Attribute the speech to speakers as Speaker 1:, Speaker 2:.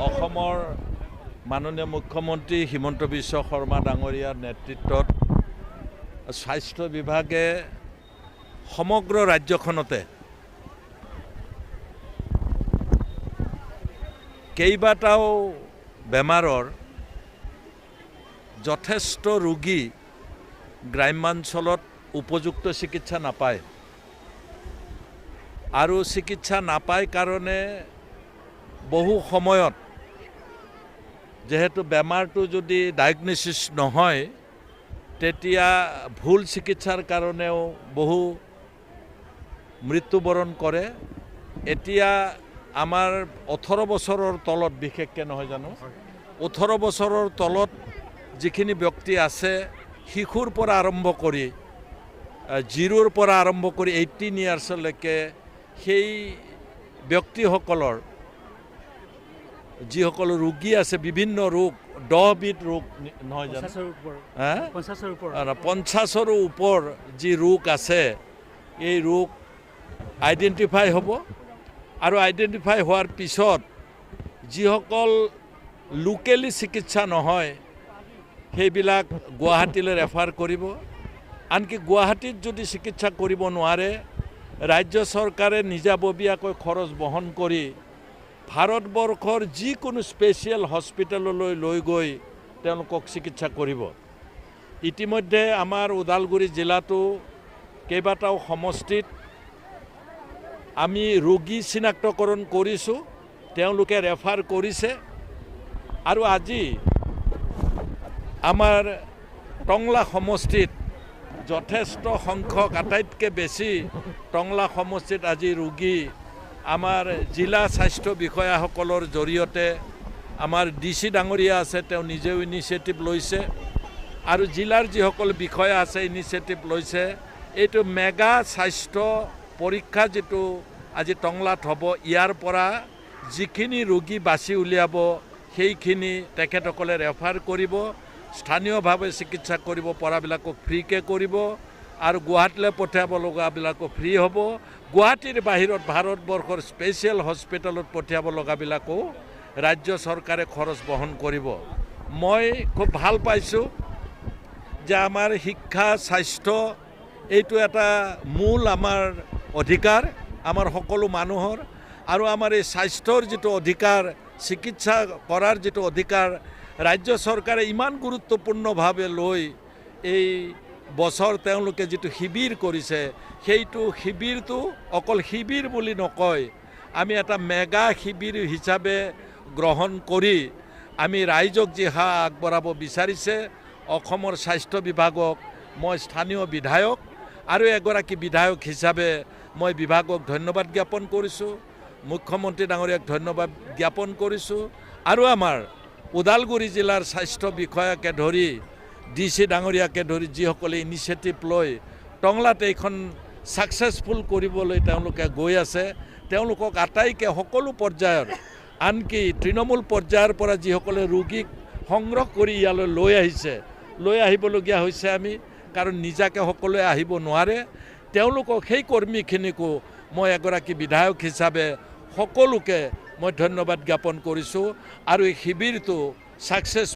Speaker 1: অসমৰ মাননীয় মুখ্যমন্ত্ৰী হিমন্ত বিশ্ব শৰ্মা ডাঙৰীয়াৰ নেতৃত্বত স্বাস্থ্য বিভাগে সমগ্ৰ ৰাজ্যখনতে কেইবাটাও বেমাৰৰ যথেষ্ট ৰোগী গ্ৰাম্যাঞ্চলত উপযুক্ত চিকিৎসা নাপায় আৰু চিকিৎসা নাপায় কাৰণে বহু সময়ত যেহেতু বেমাৰটো যদি ডায়াগনোচিছ নহয় তেতিয়া ভুল চিকিৎসাৰ কাৰণেও বহু মৃত্যুবৰণ কৰে। এতিয়া আমাৰ 18 বছৰৰ তলত বিশেষকৈ নহয় জানো 18 বছৰৰ তলত যিখিনি ব্যক্তি আছে শিশুৰ পৰা আৰম্ভ কৰি 0ৰ পৰা আৰম্ভ কৰি 18 ইয়াৰ্ছলৈকে সেই ব্যক্তিসকলৰ যিসকল ৰোগী আছে বিভিন্ন ৰোগ 10 বিধ ৰোগ নহয় জানো 50ৰো ওপৰ যি ৰোগ আছে এই ৰোগ আইডেণ্টিফাই হ'ব আৰু আইডেণ্টিফাই হোৱাৰ পিছত যিসকল লোকেলি চিকিৎসা নহয় সেইবিলাক গুৱাহাটীলৈ ৰেফাৰ কৰিব। আনকি গুৱাহাটীত যদি চিকিৎসা কৰিব নোৱাৰে ৰাজ্য চৰকাৰে নিজাববীয়াকৈ খৰচ বহন কৰি ভাৰতবৰ্ষৰ যিকোনো স্পেচিয়েল হস্পিটেললৈ লৈ গৈ তেওঁলোকক চিকিৎসা কৰিব। ইতিমধ্যে আমাৰ ওদালগুৰি জিলাতো কেইবাটাও সমষ্টিত আমি ৰোগী চিনাক্তকৰণ কৰিছোঁ, তেওঁলোকে ৰেফাৰ কৰিছে আৰু আজি আমাৰ টংলা সমষ্টিত যথেষ্ট সংখ্যক আটাইতকৈ বেছি টংলা সমষ্টিত আজি ৰোগী আমাৰ জিলা স্বাস্থ্য বিষয়াসকলৰ জৰিয়তে আমাৰ DC ডাঙৰীয়া আছে তেওঁ নিজেও ইনিচিয়েটিভ লৈছে আৰু জিলাৰ যিসকল বিষয়া আছে ইনিচিয়েটিভ লৈছে। এইটো মেগা স্বাস্থ্য পৰীক্ষা যিটো আজি টংলাত হ'ব ইয়াৰ পৰা যিখিনি ৰোগী বাছি উলিয়াব সেইখিনি তেখেতসকলে ৰেফাৰ কৰিব, স্থানীয়ভাৱে চিকিৎসা কৰিব পৰাবিলাকক ফ্ৰীকৈ কৰিব আৰু গুৱাহাটীলৈ পঠিয়াব লগাবিলাকো ফ্ৰী হ'ব। গুৱাহাটীৰ বাহিৰত ভাৰতবৰ্ষৰ স্পেচিয়েল হস্পিটেলত পঠিয়াব লগাবিলাকো ৰাজ্য চৰকাৰে খৰচ বহন কৰিব। মই খুব ভাল পাইছোঁ যে আমাৰ শিক্ষা স্বাস্থ্য এইটো এটা মূল আমাৰ অধিকাৰ আমাৰ সকলো মানুহৰ আৰু আমাৰ এই স্বাস্থ্যৰ যিটো অধিকাৰ চিকিৎসা কৰাৰ যিটো অধিকাৰ ৰাজ্য চৰকাৰে ইমান গুৰুত্বপূৰ্ণভাৱে লৈ এই বছৰ তেওঁলোকে যিটো শিবিৰ কৰিছে সেইটো শিবিৰটো অকল শিবিৰ বুলি নকয়, আমি এটা মেগা শিবিৰ হিচাপে গ্ৰহণ কৰি আমি ৰাইজক যি সেৱা আগবঢ়াব বিচাৰিছে অসমৰ স্বাস্থ্য বিভাগক মই স্থানীয় বিধায়ক আৰু এগৰাকী বিধায়ক হিচাপে মই বিভাগক ধন্যবাদ জ্ঞাপন কৰিছোঁ, মুখ্যমন্ত্ৰী ডাঙৰীয়াক ধন্যবাদ জ্ঞাপন কৰিছোঁ আৰু আমাৰ ওদালগুৰি জিলাৰ স্বাস্থ্য বিষয়াকে ধৰি DC ডাঙৰীয়াকে ধৰি যিসকলে ইনিচিয়েটিভ লৈ টংলাত এইখন ছাকচেছফুল কৰিবলৈ তেওঁলোকে গৈ আছে তেওঁলোকক আটাইকে সকলো পৰ্যায়ৰ আনকি তৃণমূল পৰ্যায়ৰ পৰা যিসকলে ৰোগীক সংগ্ৰহ কৰি ইয়ালৈ লৈ আহিবলগীয়া হৈছে আমি কাৰণ নিজাকে সকলোৱে আহিব নোৱাৰে তেওঁলোকক সেই কৰ্মীখিনিকো মই এগৰাকী বিধায়ক হিচাপে সকলোকে মই ধন্যবাদ জ্ঞাপন কৰিছোঁ আৰু এই শিবিৰটো ছাকচেছ